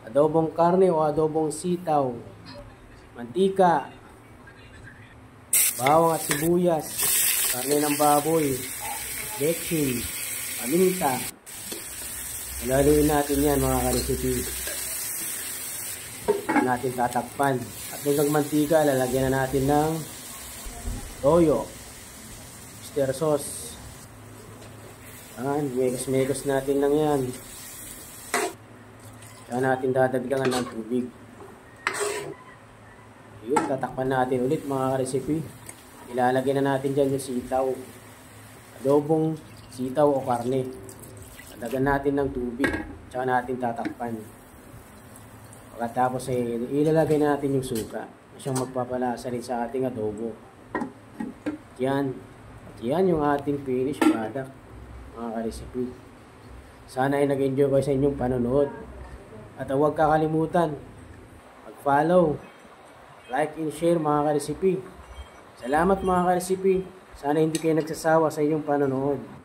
adobong karne o adobong sitaw, mantika, bawang at sibuyas, karne ng baboy, betchin, paminta. Laluin natin yan mga ka-recipe. Natin tatakpan. At yung mantika, lalagyan na natin ng toyo, oyster sauce. Ayan, mekos natin lang yan. Kaya natin dadagdagan ng tubig. Yun, tatakpan natin ulit mga ka-recipe. Ilalagay na natin dyan yung sitaw. Adobong sitaw o karne. Dagdagan natin ng tubig. Tsaka natin tatakpan. Pagkatapos ilalagay na natin yung suka. Siyang magpapalasa rin sa ating adobo. Yan. At yan yung ating finished product mga ka-recipe. Sana ay nag-enjoy kayo sa inyong panonood. At huwag kakalimutan mag-follow, like and share mga ka-recipe. Salamat mga ka-recipe. Sana hindi kayo nagsasawa sa inyong panonood.